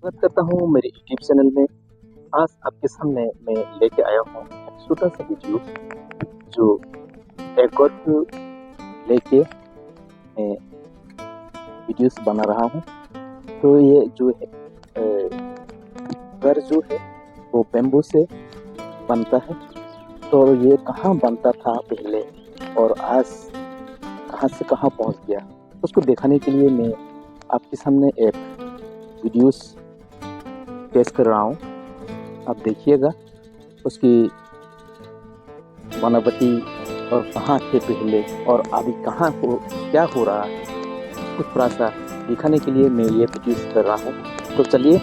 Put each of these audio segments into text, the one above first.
स्वागत करता हूँ मेरे यूट्यूब चैनल में। आज आपके सामने मैं लेके आया हूँ एक छोटा सा वीडियो जो एक और को लेके मैं वीडियोस बना रहा हूँ। तो ये जो है घर जो है वो बेम्बू से बनता है। तो ये कहाँ बनता था पहले और आज कहाँ से कहाँ पहुँच गया, उसको दिखाने के लिए मैं आपके सामने एक वीडियोस पेश कर रहा हूँ। आप देखिएगा उसकी बनावटी और कहाँ थे पहले और अभी कहाँ हो, क्या हो रहा है, उसको थोड़ा सा दिखाने के लिए मैं ये वीडियोस कर रहा हूँ। तो चलिए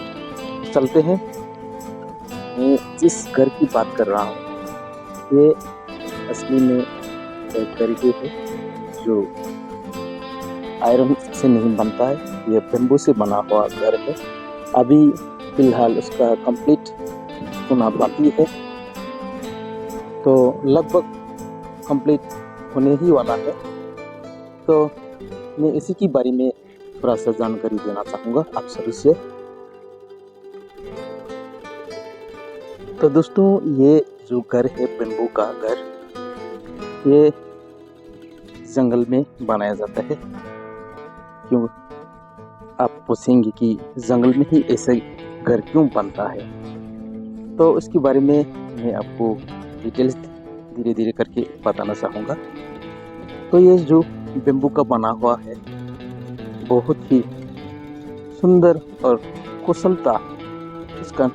चलते हैं। मैं जिस घर की बात कर रहा हूँ ये असली में एक घर ही है जो आयरन से नहीं बनता है, ये बेम्बू से बना हुआ घर है। अभी फिलहाल उसका कंप्लीट होना बाकी है, तो लगभग कंप्लीट होने ही वाला है। तो मैं इसी के बारे में थोड़ा सा जानकारी देना चाहूँगा आप सभी से। तो दोस्तों ये जो घर है बेम्बू का घर, ये जंगल में बनाया जाता है। क्यों आप पूछेंगे कि जंगल में ही ऐसे घर क्यों बनता है, तो उसके बारे में मैं आपको डिटेल्स धीरे धीरे करके बताना चाहूँगा। तो ये जो बेम्बू का बना हुआ है बहुत ही सुंदर और कुशलता इसका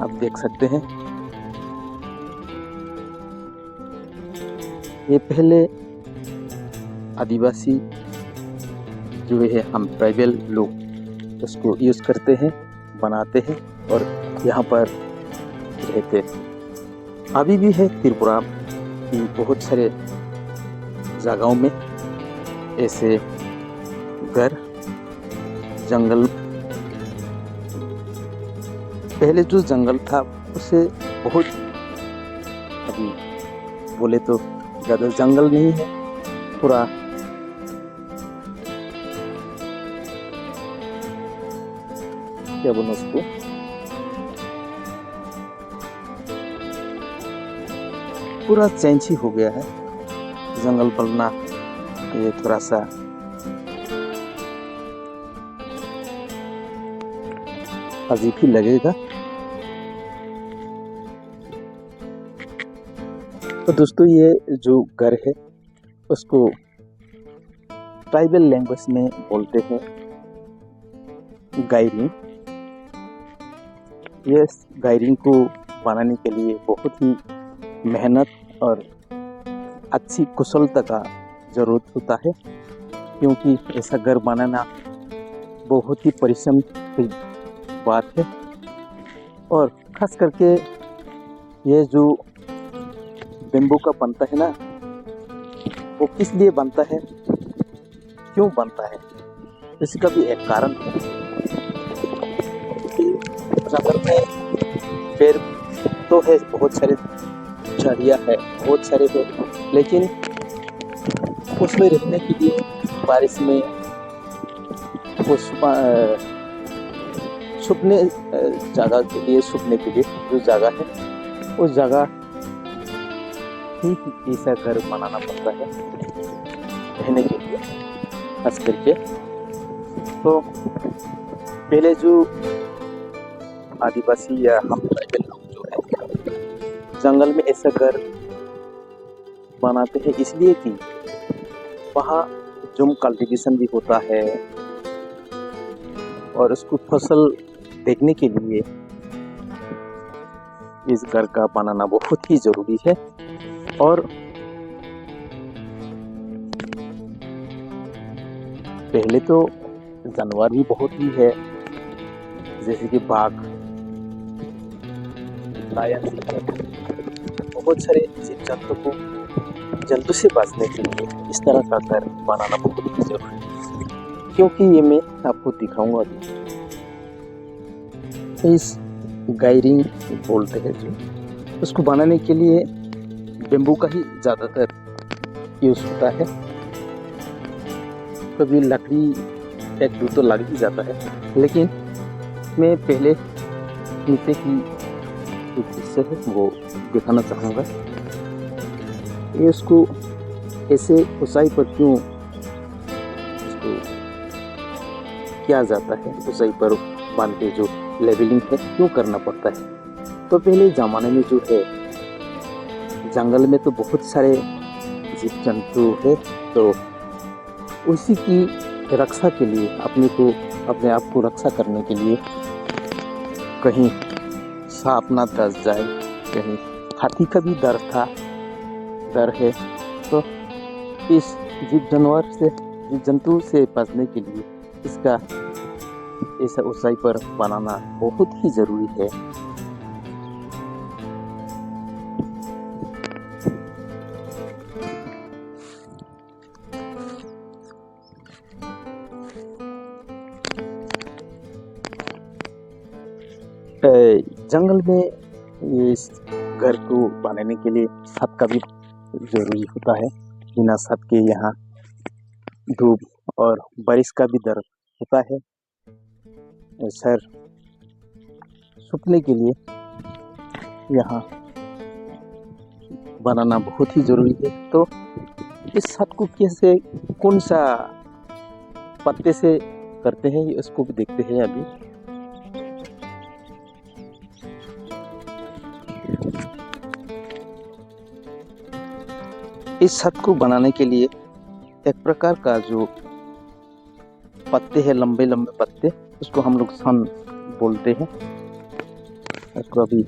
आप देख सकते हैं। ये पहले आदिवासी जो है हम ट्राइबल लोग उसको यूज़ करते हैं, बनाते हैं और यहाँ पर रहते हैं। अभी भी है त्रिपुरा की बहुत सारे जगहों में ऐसे घर जंगल, पहले जो जंगल था उसे बहुत, अभी बोले तो ज़्यादा जंगल नहीं है, पूरा क्या बोलूं उसको, पूरा चेंज ही हो गया है जंगल बनना। ये थोड़ा सा अजीब ही लगेगा। तो दोस्तों ये जो घर है उसको ट्राइबल लैंग्वेज में बोलते हैं गायरिंग। ये गायरिंग को बनाने के लिए बहुत ही मेहनत और अच्छी कुशलता का ज़रूरत होता है, क्योंकि ऐसा घर बनाना बहुत ही परिश्रम की बात है। और ख़ास करके ये जो बेम्बू का बनता है ना, वो किस लिए बनता है, क्यों बनता है, इसका भी एक कारण है। जंगल में पेड़ तो है, बहुत सारे झाड़ियाँ है, बहुत सारे है, लेकिन उसमें रहने के लिए बारिश में वो छुपने जगह के लिए, छुपने के लिए जो जगह है उस जगह ही ऐसा घर बनाना पड़ता है रहने के लिए खास करके। तो पहले जो आदिवासी या हम ट्राइबल लोग जो है जंगल में ऐसा घर बनाते हैं इसलिए कि वहाँ जुम कल्टीवेशन भी होता है और उसको फसल देखने के लिए इस घर का बनाना बहुत ही जरूरी है। और पहले तो जानवर भी बहुत ही है, जैसे कि बाघ, लायन, बहुत सारे जीव जंतु को जंतु से बचने के लिए इस तरह का घर बनाना बहुत ही जरूरी है। क्योंकि ये मैं आपको दिखाऊंगा अभी। इस गायरिंग बोलते हैं जो, उसको बनाने के लिए बेम्बू का ही ज़्यादातर यूज़ होता है। कभी लकड़ी एक दो तो लग ही जाता है, लेकिन मैं पहले नीचे की जो हिस्से है वो दिखाना चाहूँगा। ये इसको ऐसे ऊंचाई पर क्यों इसको किया जाता है, ऊंचाई पर बांध के जो लेवलिंग है क्यों करना पड़ता है। तो पहले ज़माने में जो है जंगल में तो बहुत सारे जीव जंतु है, तो उसी की रक्षा के लिए अपने आप को रक्षा करने के लिए कहीं सांप ना डस जाए, कहीं हाथी का भी डर है, तो इस जीव जंतु से बचने के लिए इसका ऐसा ऊंचाई पर बनाना बहुत ही जरूरी है। जंगल में इस घर को बनाने के लिए छत का भी जरूरी होता है। बिना छत के यहाँ धूप और बारिश का भी डर होता है। सर सूखने के लिए यहाँ बनाना बहुत ही जरूरी है। तो इस छत को कैसे, कौन सा पत्ते से करते हैं इसको भी देखते हैं अभी। इस छत को बनाने के लिए एक प्रकार का जो पत्ते हैं, लंबे लंबे पत्ते, उसको हम लोग सन बोलते हैं। इसको अभी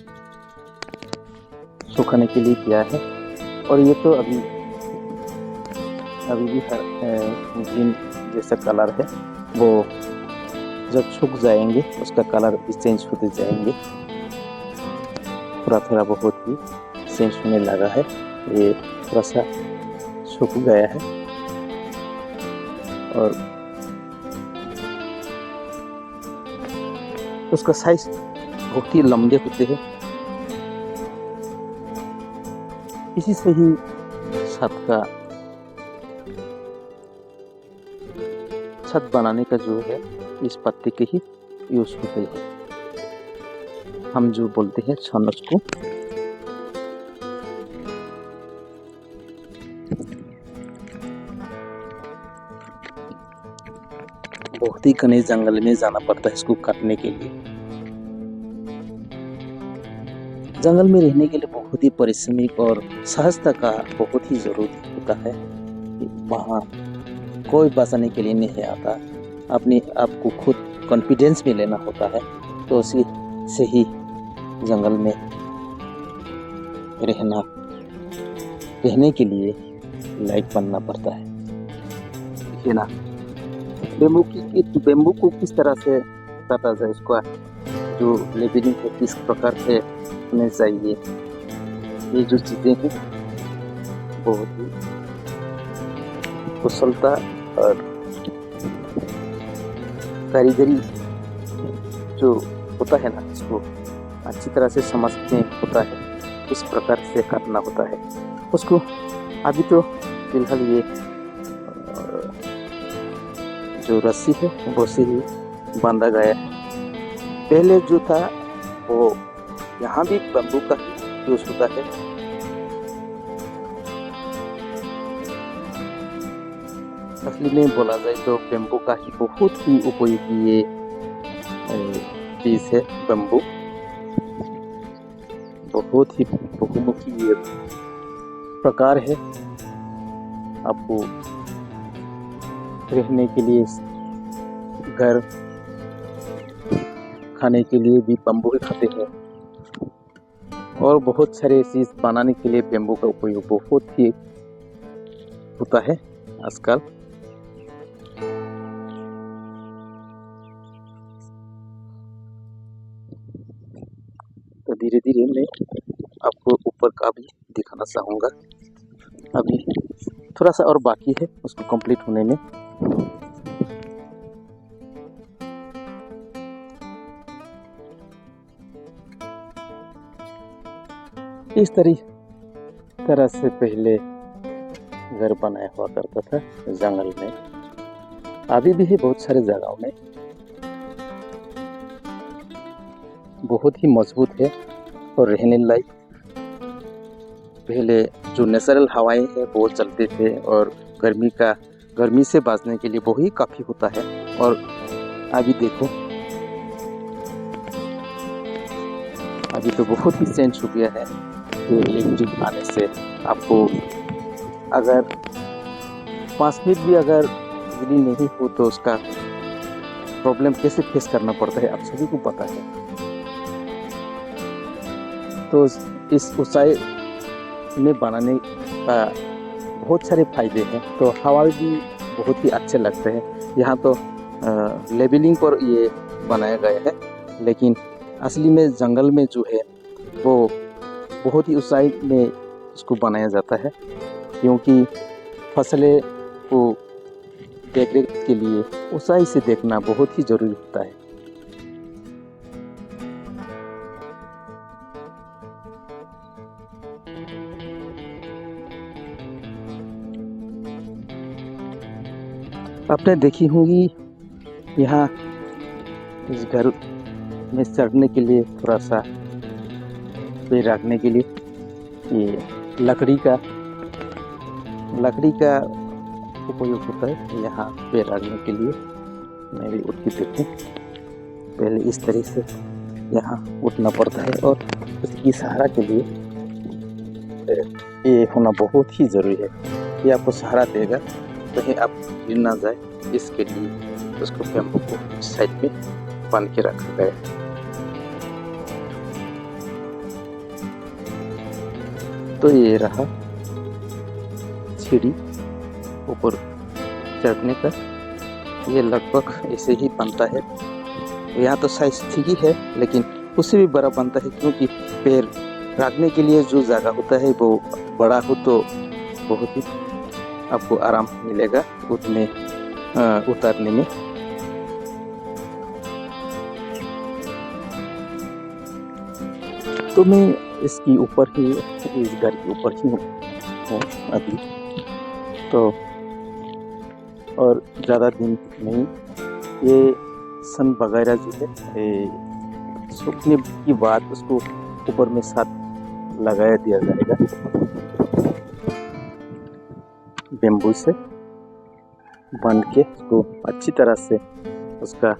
सुखाने के लिए किया है। और ये तो अभी भी ग्रीन जैसा कलर है, वो जब सूख जाएंगे उसका कलर भी चेंज होते जाएंगे। थोड़ा बहुत ही चेंज होने लगा है, ये थोड़ा सा सूख गया है। और उसका साइज बहुत ही लंबे होते हैं। इसी से ही छत बनाने का जो है इस पत्ते के ही यूज होते हैं, हम जो बोलते हैं छन उसको। बहुत ही घने जंगल में जाना पड़ता है इसको काटने के लिए। जंगल में रहने के लिए बहुत ही परिश्रमिक और सहजता का बहुत ही जरूरत होता है। वहाँ कोई बचाने के लिए नहीं आता, अपने आप को खुद कॉन्फिडेंस में लेना होता है। तो उसी से ही जंगल में रहने के लिए लायक बनना पड़ता है। देखिए ना, बेम्बू को किस तरह से काटा जाए, इसका जो लेबलिंग है किस प्रकार से होने चाहिए, ये जो चीज़ें हैं बहुत ही कुशलता और कारीगरी जो होता है ना, इसको अच्छी तरह से समझने होता है, इस प्रकार से काटना होता है उसको। अभी तो फिलहाल ये जो रस्सी है वो से ही बांधा गया है। पहले जो था वो यहाँ भी बम्बू का यूज होता है। असली में बोला जाए तो बम्बू का ही बहुत ही उपयोगी ये चीज है। बम्बू बहुत ही बहुमुखी ये प्रकार है। आपको रहने के लिए, घर खाने के लिए भी बम्बू ही खाते हैं, और बहुत सारे चीज बनाने के लिए बम्बू का उपयोग बहुत ही होता है आजकल। तो धीरे धीरे मैं आपको ऊपर का भी दिखाना चाहूँगा। अभी थोड़ा सा और बाकी है उसको कंप्लीट होने में। इस तरह से पहले घर बनाया हुआ करता था जंगल में। अभी भी है बहुत सारे जगहों में। बहुत ही मजबूत है और रहने लायक। पहले जो नेचुरल हवाएं हैं वो चलते थे और गर्मी से बचने के लिए वो ही काफ़ी होता है। और अभी देखो, अभी तो बहुत ही चेंज हो गया है कि इलेक्ट्रिक आने से आपको अगर 5 मिनट भी अगर बिजली नहीं हो तो उसका प्रॉब्लम कैसे फेस करना पड़ता है आप सभी को पता है। तो इस ऊंचाई में बनाने का बहुत सारे फायदे हैं। तो हवा भी बहुत ही अच्छे लगते हैं। यहाँ तो लेवलिंग पर ये बनाया गया है, लेकिन असली में जंगल में जो है वो बहुत ही ऊंचाई में उसको बनाया जाता है, क्योंकि फसलें को देखरेख के लिए ऊंचाई से देखना बहुत ही ज़रूरी होता है। आपने देखी होगी यहाँ इस घर में चढ़ने के लिए थोड़ा सा पैर रखने के लिए ये लकड़ी का उपयोग होता है यहाँ पैर रखने के लिए। मैं भी उठ के देखूँ, पहले इस तरह से यहाँ उठना पड़ता है और इसकी सहारा के लिए ये होना बहुत ही ज़रूरी है। ये आपको सहारा देगा, कहीं आप गिर ना जाए, इसके लिए उसको बैम्बू को साइड में बांध के रखा गया। तो ये रहा सीढ़ी ऊपर चढ़ने का। ये लगभग ऐसे ही बनता है। यहाँ तो साइज ठीक ही है, लेकिन उससे भी बड़ा बनता है, क्योंकि पैर रखने के लिए जो जगह होता है वो बड़ा हो तो बहुत ही आपको आराम मिलेगा उतारने में। तो मैं इसके ऊपर ही, इस घर के ऊपर ही हूँ अभी तो, और ज़्यादा दिन नहीं। ये सन वगैरह जो है सूखने की बाद उसको ऊपर में साथ लगाया दिया जाएगा बेम्बू से बांध के, उसको अच्छी तरह से उसका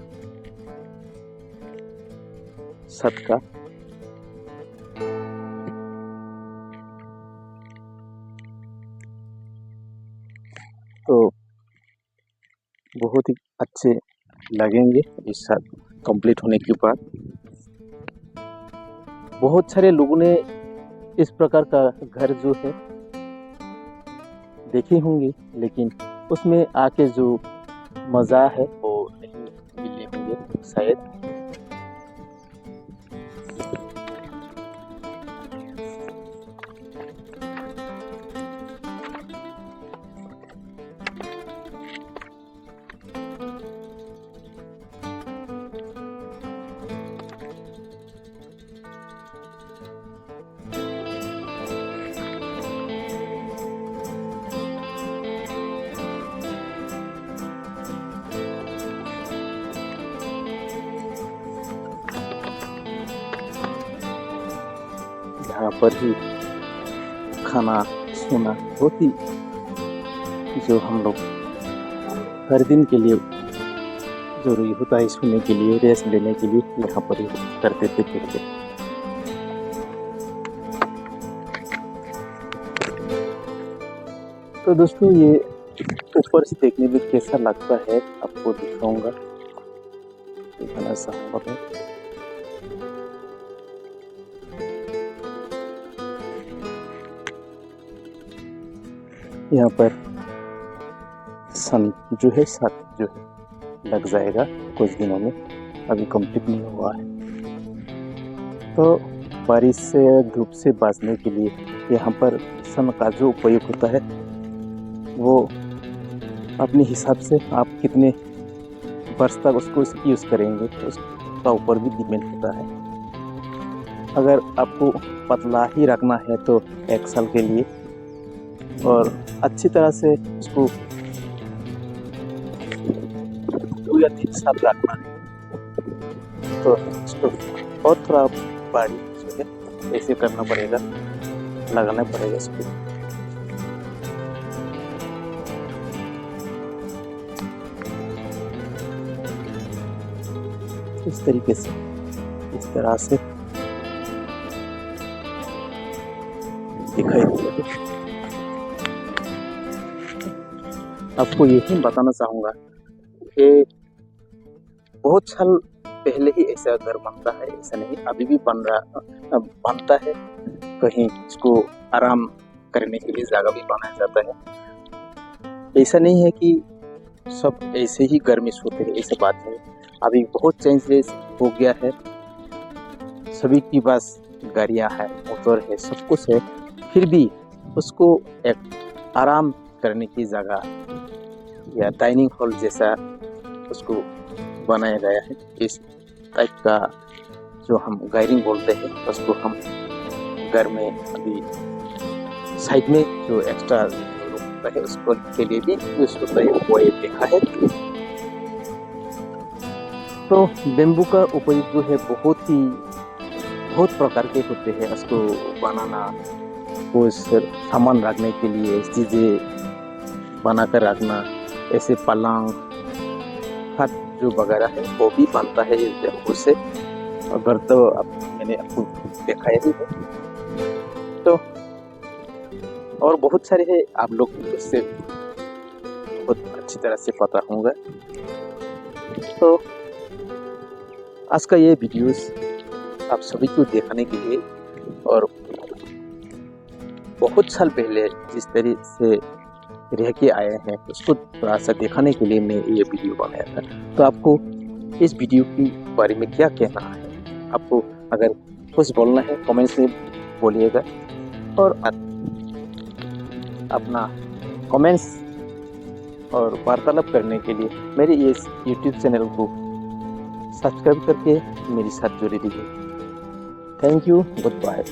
छत का तो बहुत ही अच्छे लगेंगे इस साथ कंप्लीट होने के बाद। बहुत सारे लोगों ने इस प्रकार का घर जो है देखे होंगे, लेकिन उसमें आके जो मज़ा है वो नहीं मिले होंगे शायद। यहाँ पर ही खाना सोना बहुत ही जो हम लोग हर दिन के लिए जरूरी होता है, सोने के लिए, रेस्ट लेने के लिए यहाँ पर ही करते थे पहले। तो दोस्तों ये ऊपर से देखने में कैसा लगता है आपको दिखाऊंगा, देखना संभव है। यहाँ पर सन जो है साथ जो है लग जाएगा कुछ दिनों में, अभी कंप्लीट नहीं हुआ है। तो बारिश से धूप से बचने के लिए यहाँ पर सन का जो उपयोग होता है वो अपने हिसाब से आप कितने वर्ष तक उसको यूज़ करेंगे उसका ऊपर भी डिपेंड होता है। अगर आपको पतला ही रखना है तो 1 साल के लिए, और अच्छी तरह से उसको 2 या 3 साल रखना है तो उसको और थोड़ा बाड़ी जो है ऐसे करना पड़ेगा, लगाना पड़ेगा इसको। इस तरीके से, इस तरह से दिखाई देगा। आपको यही बताना चाहूँगा कि बहुत साल पहले ही ऐसा घर बनता है, ऐसा नहीं अभी भी बनता है। कहीं इसको आराम करने के लिए जगह भी बनाया जाता है। ऐसा नहीं है कि सब ऐसे ही घर में सोते हैं, ऐसा बात है। अभी बहुत चेंजेस हो गया है, सभी के पास गाड़ियाँ है, मोटर है, सब कुछ है, फिर भी उसको एक आराम करने की जगह या डाइनिंग हॉल जैसा उसको बनाया गया है। इस टाइप का जो हम गायरिंग बोलते हैं उसको हम घर में अभी साइड में जो एक्स्ट्रा होता है उसको के लिए भी यूज होता है, वो ये देखा है। तो बेम्बू का उपयोग जो है बहुत प्रकार के होते हैं। उसको बनाना, कुछ सामान रखने के लिए चीज़ें बनाकर रखना, ऐसे पलंग हर जो वगैरह है वो भी बनता है इस बेम्बू से। अगर तो अब मैंने आपको दिखाया ही है, तो और बहुत सारे हैं, आप लोग इससे बहुत अच्छी तरह से पता होगा। तो आज का ये वीडियोस आप सभी को दिखाने के लिए और बहुत साल पहले जिस तरह से रह के आए हैं उसको थोड़ा सा दिखाने के लिए मैं ये वीडियो बनाया था। तो आपको इस वीडियो के बारे में क्या कहना है? आपको अगर कुछ बोलना है कमेंट्स में बोलिएगा, और अपना कमेंट्स और वार्तालाप करने के लिए मेरे इस YouTube चैनल को सब्सक्राइब करके मेरे साथ जुड़े रहिए। Thank you, good bye.